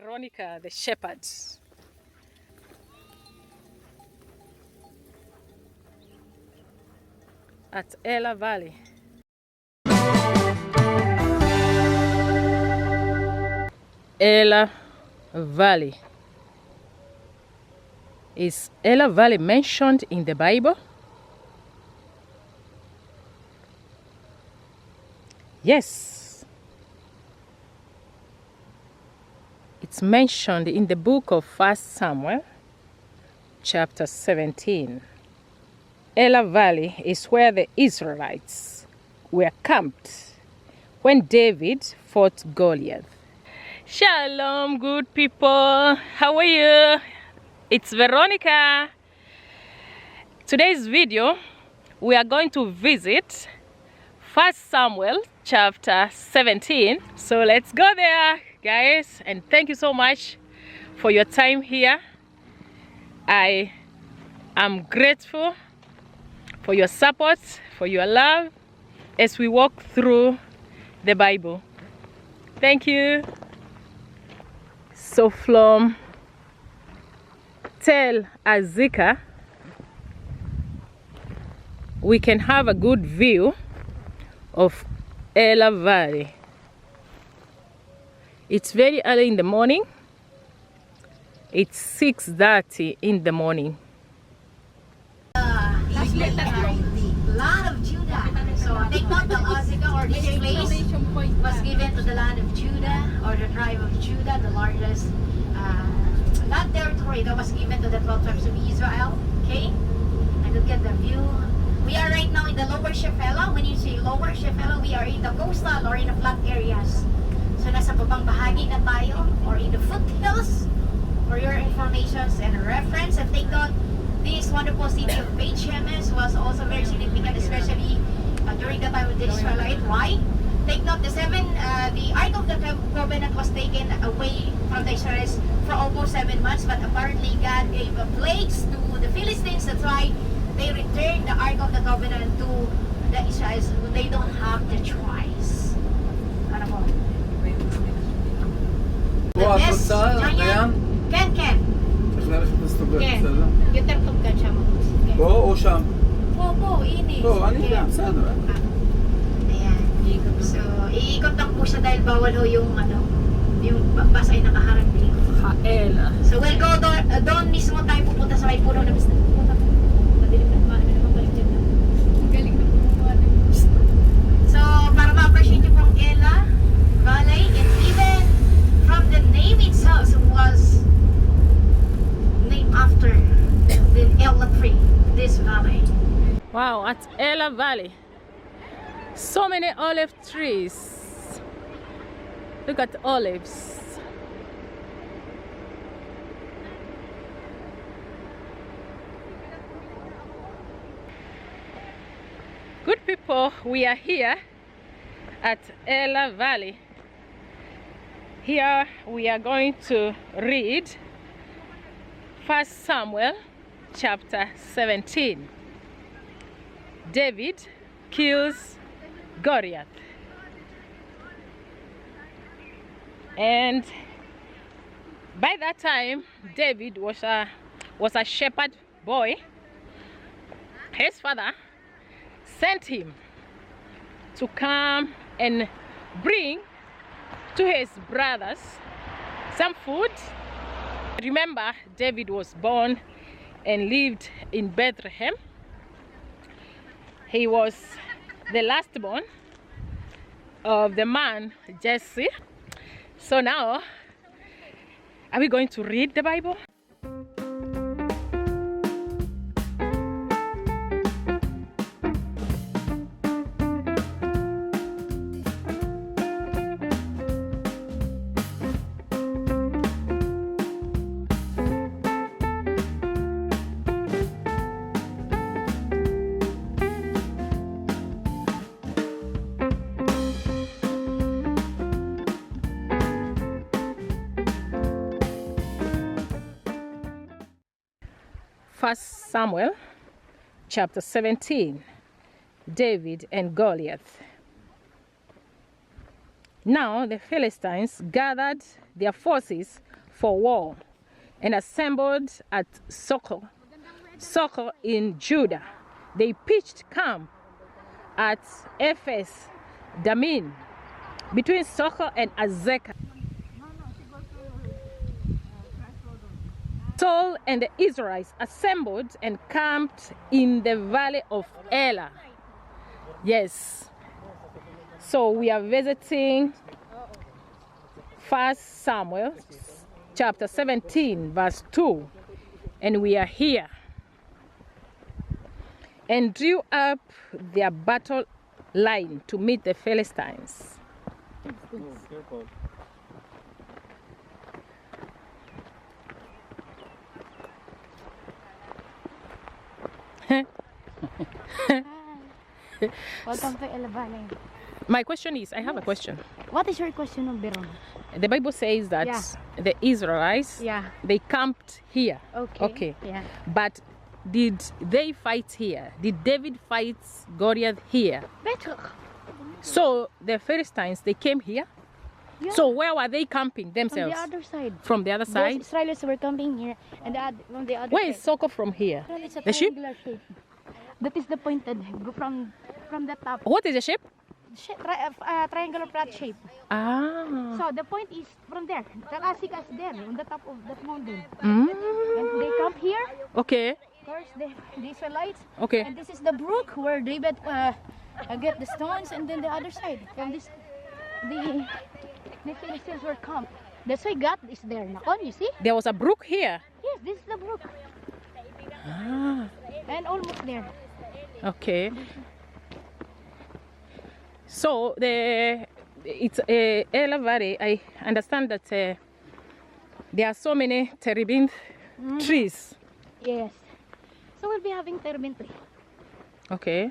Veronica, the shepherd. At Elah Valley. Elah Valley. Is Elah Valley mentioned in the Bible? Yes. It's mentioned in the book of 1 Samuel, chapter 17. Elah Valley is where the Israelites were camped when David fought Goliath. Shalom, good people. How are you? It's Veronica. Today's video, we are going to visit 1 Samuel chapter 17. So let's go there, guys. And thank you so much for your time here. I am grateful for your support, for your love as we walk through the Bible. Thank you. So from Tel Azika, we can have a good view of Elah Valley. It's very early in the morning. It's 6:30 in the morning. Land of Judah. So take note of Azika, or this place was given to the land of Judah, or the tribe of Judah, the largest land territory that was given to the 12 tribes of Israel. Okay? And look at the view. We are right now in the lower shfela. When you say lower shfela, we are in the coastal or in the flat areas. So nasa babang bahagi na tayo, or in the foothills. For your informations and reference, and take note, this wonderful city of Beit Shemesh was also very significant, especially during the time of the Israelites. Why? Take note, the Ark of the Covenant was taken away from the Israelites for almost 7 months, but apparently God gave plagues to the Philistines. That's why they returned the Ark of the Covenant to the Israelites. They don't have the choice. Ano po? The best, Ken. כן, יותר טוב כאן שם. פה או שם? פה, הנה. פה, אני יודע, בסדר. Ayan. So, iikot lang po siya dahil bawal ho yung basa ay nakaharap dito. Elah. So, we'll go doon mismo tayo pupunta sa may puno na basta. Madilim na kumain na naman balik dyan. Galing na kumuha na. So, para ma-appreciate nyo pong Elah Valley, and even from the name itself was after the Elah tree, this valley. Wow, at Elah Valley, so many olive trees. Look at olives. Good people, we are here at Elah Valley. Here we are going to read 1 Samuel chapter 17. David kills Goliath. And by that time, David was a shepherd boy. His father sent him to come and bring to his brothers some food. Remember, David was born and lived in Bethlehem. He was the last born of the man Jesse. So now, are we going to read the Bible? First Samuel chapter 17, David and Goliath. Now the Philistines gathered their forces for war and assembled at Socoh in Judah. They pitched camp at Ephes Damin between Socoh and Azekah. Saul and the Israelites assembled and camped in the Valley of Elah. Yes. So we are visiting 1 Samuel chapter 17 verse 2, and we are here, and drew up their battle line to meet the Philistines. Oh, careful. Welcome to Elah Valley. My question is, I have a question. What is your question, Biron? The Bible says that the Israelites, Yeah. they camped here. Okay. Yeah. But did they fight here? Did David fight Goliath here? Better. So the Philistines, they came here. Yeah. So where were they camping From themselves? the other side. From the other side? Those Israelites were camping here, and from the other Where side. is Socoh from here? It's a The sheep? triangular shape. That is the pointed. Go from the top. What is the shape? Triangular flat shape. Ah. So the point is from there. The Asika is there on the top of that mountain. Mm. And they camp here. Okay. First the Israelites. Okay. And this is the brook where David get the stones, and then the other side. From this, the Philistines were camped. That's why God is there. Nakon, you see? There was a brook here. Yes, this is the brook. Ah. And almost there. Okay. So it's Elah Valley. I understand that there are so many terebinth trees. Yes. So we'll be having terebinth tree. Okay.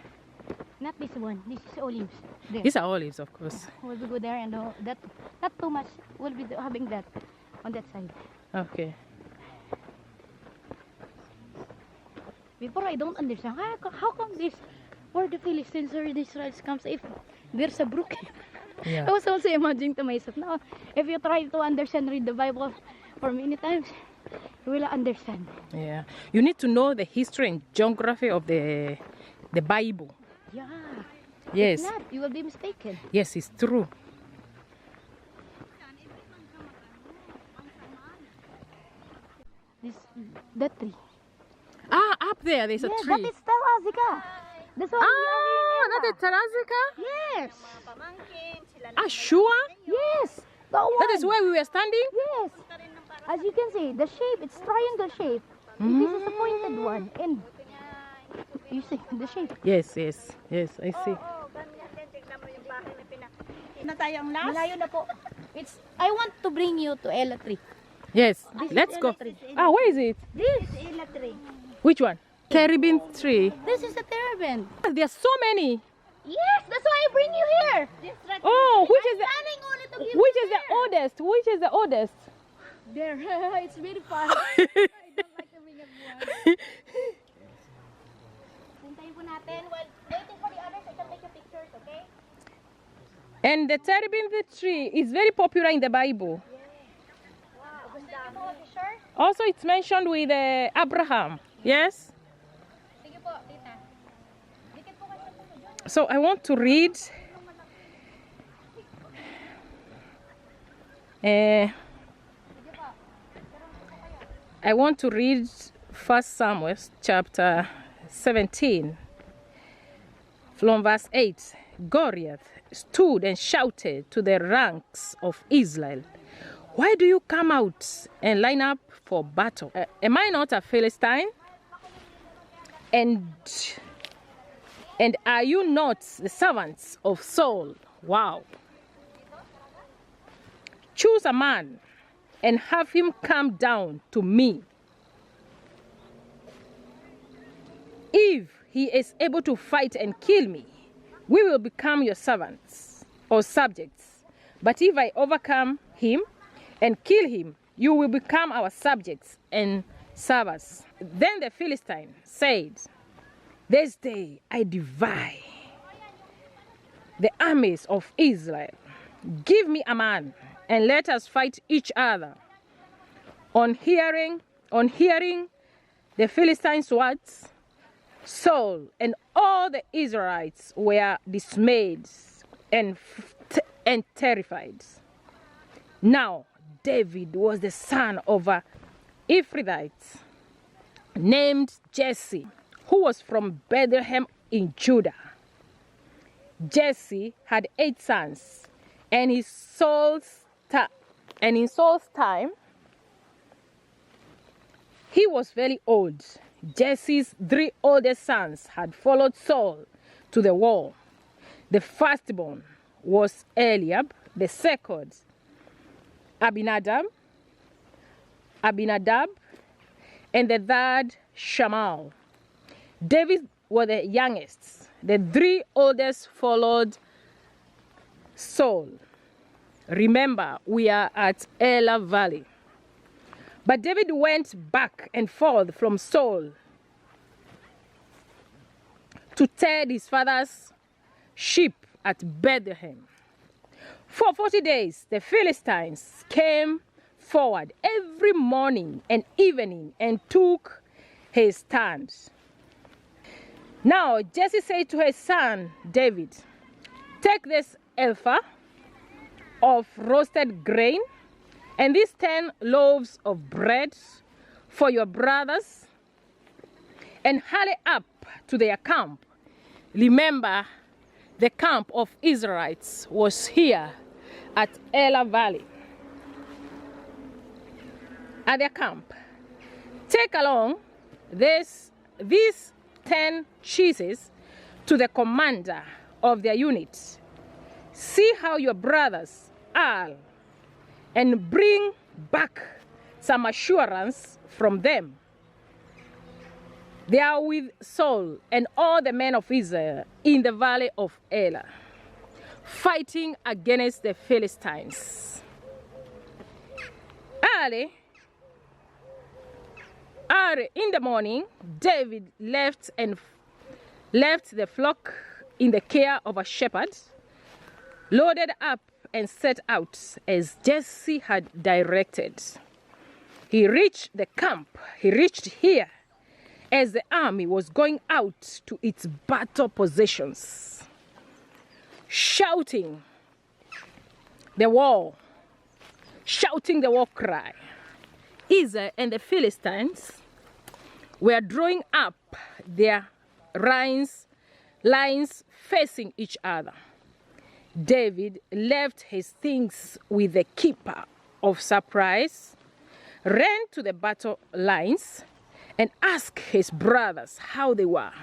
Not this one. This is olives. There. These are olives, of course. We'll be go there, and that not too much. We'll be having that on that side. Okay. Before I don't understand how come this where the Philistines or the Israelites comes if there's a brook. Yeah. I was also imagining to myself, now if you try to understand, read the Bible for many times, you will understand. Yeah. You need to know the history and geography of the Bible. Yeah. Yes. If not, you will be mistaken. Yes, it's true. That tree. Ah, up there, there's a Yeah, tree. that is Tarazika. That's why Ah, that is Tarazika? Yes. Ah, sure? Yes. That one. That is where we were standing? Yes. As you can see, the shape, it's triangle shape. This is a pointed one. And you see the shape. Yes, yes, yes, I see. Malayo na po. I want to bring you to Elah tree. Yes, This is let's go. Elah tree. Ah, where is it? This is Elah tree. Which one? Terebinth tree. This is the terebinth. There are so many. Yes, that's why I bring you here. Oh, which is Planning only to give which you is the here. oldest? Which is the oldest? There. It's very far. I don't like to bring everyone. Hintayin po natin. While waiting for the others, I can take your pictures, okay? And the terebinth tree is very popular in the Bible. Wow. Gusto mo picture? Also, it's mentioned with Abraham. Yes. Sige po, tita. Dikit po kasi po. So I want to read. I want to read 1 Samuel chapter 17 from verse 8. Goliath stood and shouted to the ranks of Israel, "Why do you come out and line up for battle? Am I not a Philistine? And are you not the servants of Saul?" Wow. "Choose a man and have him come down to me. If he is able to fight and kill me, we will become your servants or subjects. But if I overcome him and kill him, you will become our subjects and servants." Then the Philistine said, "This day I divide the armies of Israel. Give me a man, and let us fight each other. On hearing the Philistines' words, Saul and all the Israelites were dismayed and terrified. Now David was the son of a Ephrathite named Jesse, who was from Bethlehem in Judah. Jesse had 8 sons, and in Saul's time, he was very old. Jesse's 3 oldest sons had followed Saul to the war. The firstborn was Eliab, the second Abinadab, and the third Shammah. David was the youngest. The 3 oldest followed Saul. Remember, we are at Elah Valley. But David went back and forth from Saul to tend his father's sheep at Bethlehem. For 40 days, the Philistines came forward every morning and evening and took his stand. Now Jesse said to his son David, "Take this ephah of roasted grain and these 10 loaves of bread for your brothers, and hurry up to their camp." Remember, the camp of Israelites was here at Elah Valley. At their camp, take along these 10 cheeses to the commander of their unit. See how your brothers are, and bring back some assurance from them. They are with Saul and all the men of Israel in the Valley of Elah, fighting against the Philistines. Early in the morning, David left the flock in the care of a shepherd, loaded up and set out as Jesse had directed. He reached the camp. He reached here as the army was going out to its battle positions, shouting the war cry. Israel and the Philistines were drawing up their lines facing each other. David left his things with the keeper of surprise, ran to the battle lines, and asked his brothers how they were.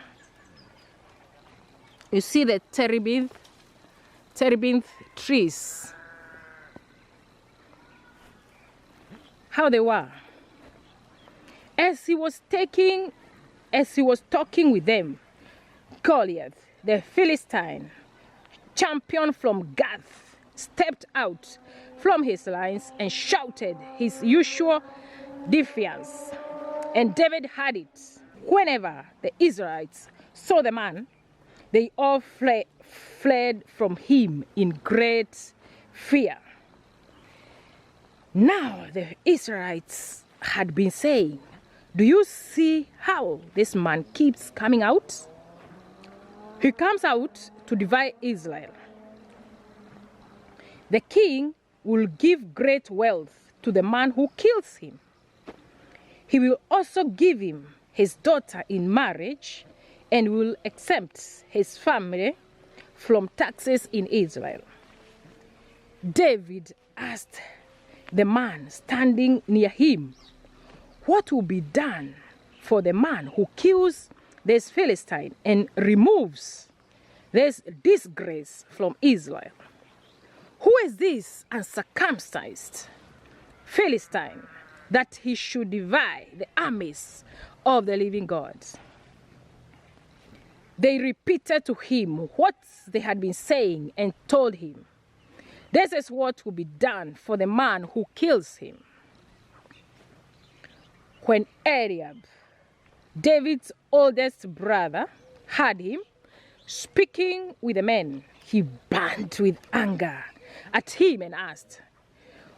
You see the terebinth trees, how they were. As he was talking with them, Goliath, the Philistine champion from Gath, stepped out from his lines and shouted his usual defiance. And David heard it. Whenever the Israelites saw the man, they all fled from him in great fear. Now the Israelites had been saying, "Do you see how this man keeps coming out? He comes out to divide Israel. The king will give great wealth to the man who kills him. He will also give him his daughter in marriage and will exempt his family from taxes in Israel." David asked the man standing near him, "What will be done for the man who kills this Philistine and removes this disgrace from Israel? Who is this uncircumcised Philistine that he should divide the armies of the living God?" They repeated to him what they had been saying and told him, "This is what will be done for the man who kills him." When Eliab, David's oldest brother, heard him speaking with the men, he burned with anger at him and asked,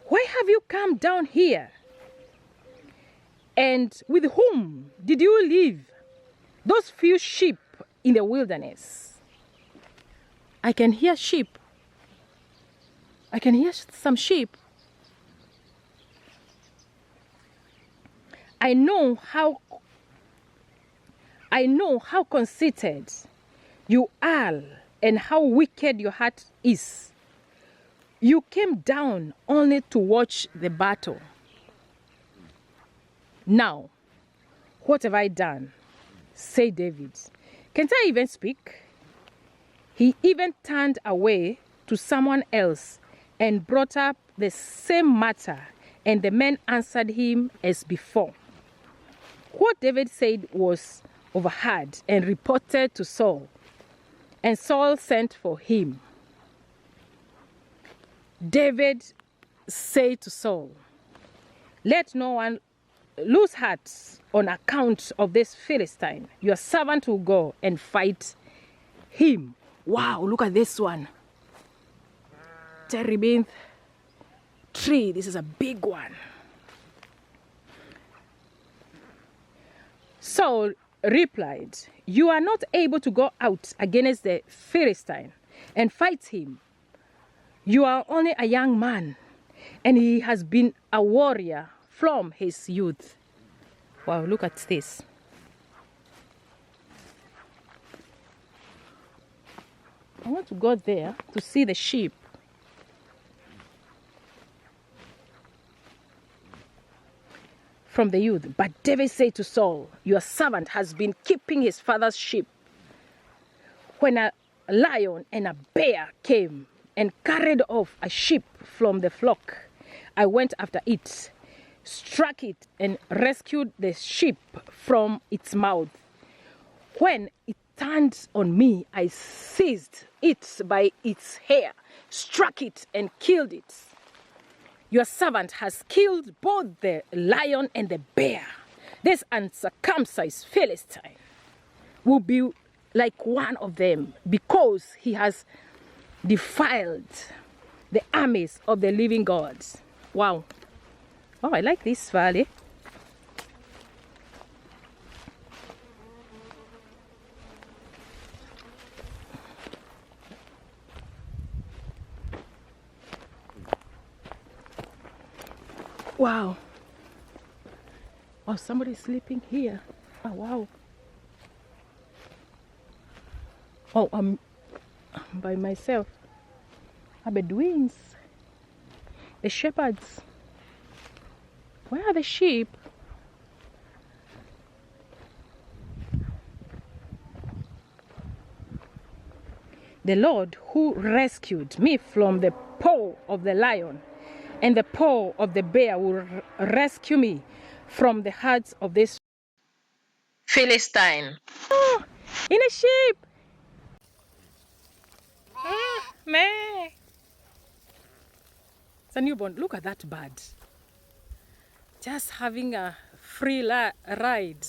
"Why have you come down here? And with whom did you leave those few sheep in the wilderness?" I can hear sheep. I can hear some sheep. I know how conceited you are and how wicked your heart is. You came down only to watch the battle. Now, what have I done? Said David. Can't I even speak? He even turned away to someone else and brought up the same matter, and the men answered him as before. What David said was overheard and reported to Saul, and Saul sent for him. David said to Saul, "Let no one lose heart on account of this Philistine. Your servant will go and fight him." Wow, look at this one. Terebinth tree. This is a big one. Saul replied, "You are not able to go out against the Philistine and fight him. You are only a young man, and he has been a warrior from his youth." Wow, look at this. I want to go there to see the sheep. From the youth. But David said to Saul, "Your servant has been keeping his father's sheep. When a lion and a bear came and carried off a sheep from the flock, I went after it, struck it, and rescued the sheep from its mouth. When it turned on me, I seized it by its hair, struck it, and killed it. Your servant has killed both the lion and the bear. This uncircumcised Philistine will be like one of them, because he has defiled the armies of the living gods." Wow. Oh, I like this valley. Wow. Wow, somebody's sleeping here. Oh, wow. Oh, I'm by myself. Bedouins. The shepherds. Where are the sheep? The Lord who rescued me from the paw of the lion and the paw of the bear will rescue me from the hands of this Philistine. Oh, in a sheep. Meh. It's a newborn. Look at that bird. Just having a free ride.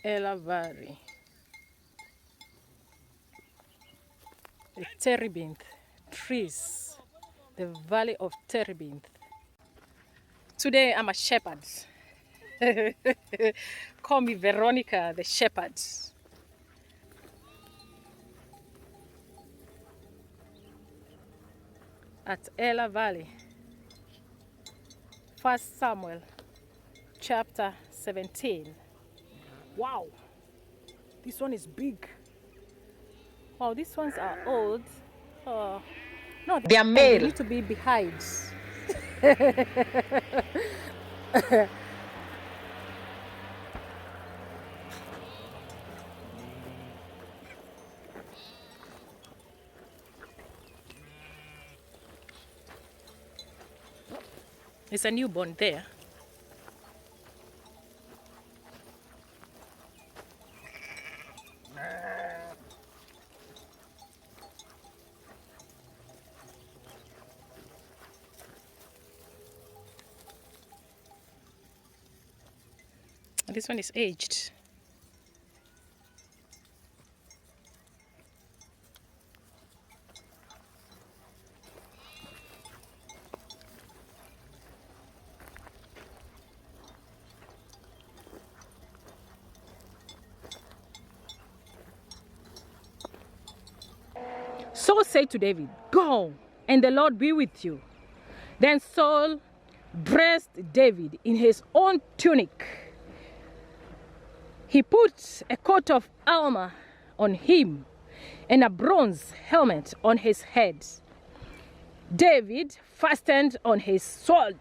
Elah Valley. The terebinth trees. The Valley of Terebinths. Today I'm a shepherd. Call me Veronica the shepherd. At Elah Valley. 1 Samuel chapter 17. Wow, this one is big. Wow, these ones are old. No, they are male. They need to be behind. It's a newborn there. This one is aged. Saul said to David, "Go, and the Lord be with you." Then Saul dressed David in his own tunic. He put a coat of armor on him and a bronze helmet on his head. David fastened on his sword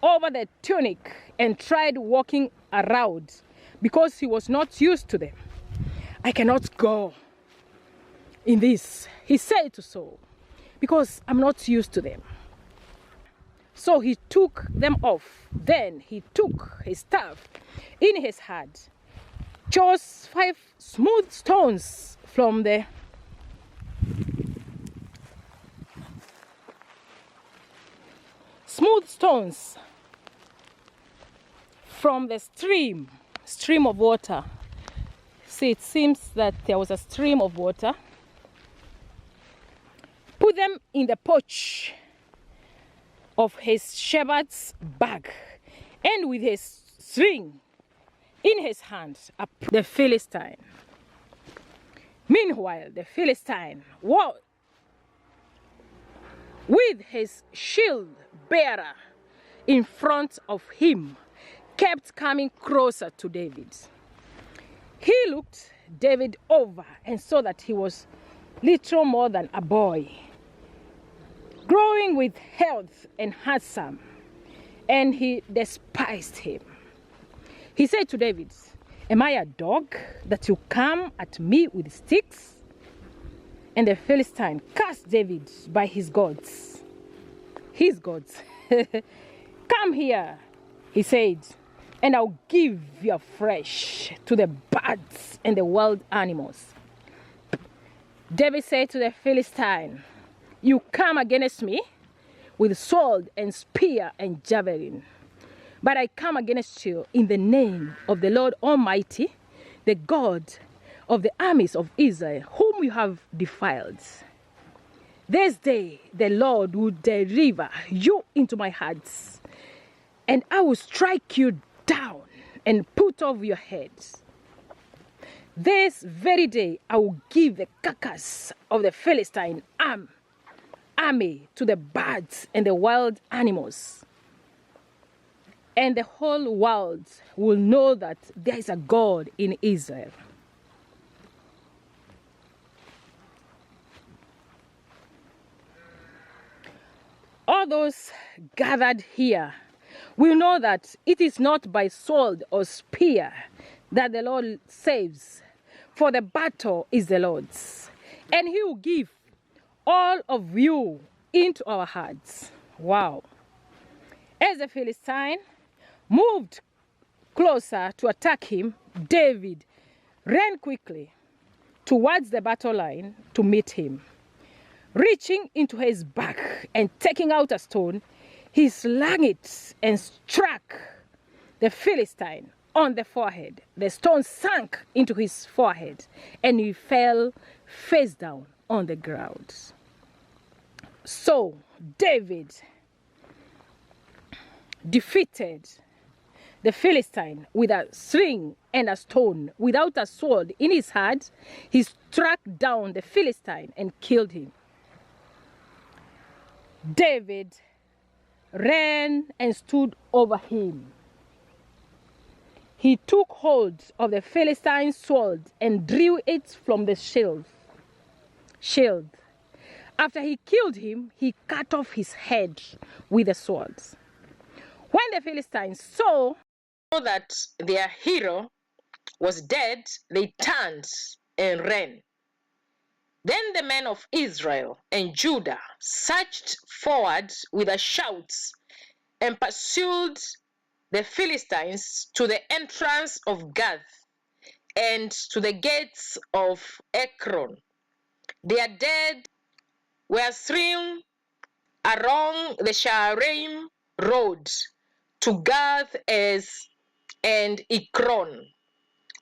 over the tunic and tried walking around because he was not used to them. "I cannot go in this," he said to Saul, "because I'm not used to them." So he took them off. Then he took his staff in his hand, chose 5 smooth stones from the stream of water. See, it seems that there was a stream of water. Put them in the pouch of his shepherd's bag, and with his sling in his hand, the Philistine. Meanwhile, the Philistine was with his shield bearer in front of him, kept coming closer to David. He looked David over and saw that he was little more than a boy, growing with health and handsome, and he despised him. He said to David, "Am I a dog that you come at me with sticks?" And the Philistine cursed David by his gods. "Come here," he said, "and I'll give your flesh to the birds and the wild animals." David said to the Philistine, "You come against me with sword and spear and javelin, but I come against you in the name of the Lord Almighty, the God of the armies of Israel, whom you have defiled. This day the Lord will deliver you into my hands, and I will strike you down and put off your heads. This very day I will give the carcass of the Philistine army to the birds and the wild animals, and the whole world will know that there is a God in Israel." All those gathered here will know that it is not by sword or spear that the Lord saves, for the battle is the Lord's, and he will give all of you into our hands. Wow. As the Philistine moved closer to attack him, David ran quickly towards the battle line to meet him. Reaching into his bag and taking out a stone, he slung it and struck the Philistine on the forehead. The stone sank into his forehead and he fell face down on the ground. So David defeated the Philistine with a sling and a stone. Without a sword in his hand, he struck down the Philistine and killed him. David ran and stood over him. He took hold of the Philistine's sword and drew it from the shield. After he killed him, he cut off his head with the sword. When the Philistines saw that their hero was dead, they turned and ran. Then the men of Israel and Judah surged forward with a shout and pursued the Philistines to the entrance of Gath and to the gates of Ekron. Their dead were strewn along the Sha'araim road to Gath as and Ekron.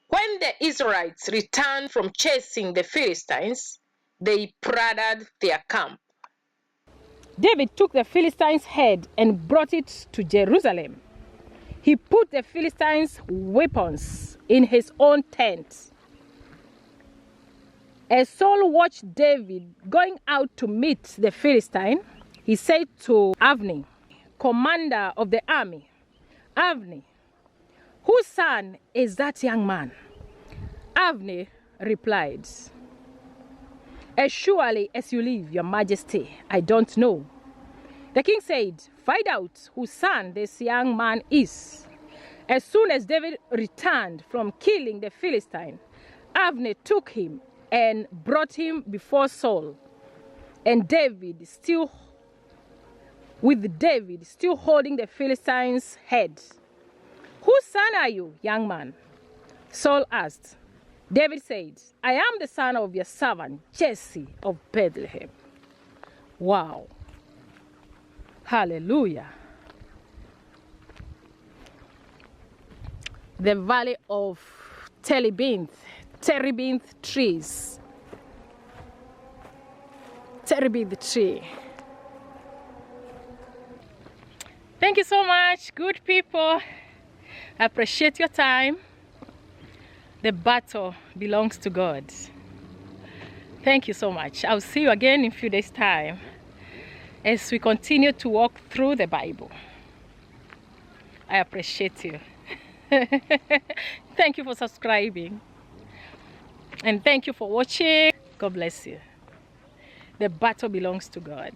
When the Israelites returned from chasing the Philistines, they plundered their camp. David took the Philistines' head and brought it to Jerusalem. He put the Philistines' weapons in his own tent. As Saul watched David going out to meet the Philistine, he said to Avni, commander of the army, Avni, whose son is that young man? Avni replied, as surely as you live, your majesty, I don't know. The king said, find out whose son this young man is. As soon as David returned from killing the Philistine, Avni took him and brought him before Saul. And David still holding the Philistine's head. Whose son are you, young man? Saul asked. David said, I am the son of your servant, Jesse of Bethlehem. Wow. Hallelujah. The Valley of Terebinth trees. Terebinth tree. Thank you so much, good people. I appreciate your time. The battle belongs to God. Thank you so much. I'll see you again in a few days' time as we continue to walk through the Bible. I appreciate you. Thank you for subscribing. And thank you for watching. God bless you. The battle belongs to God.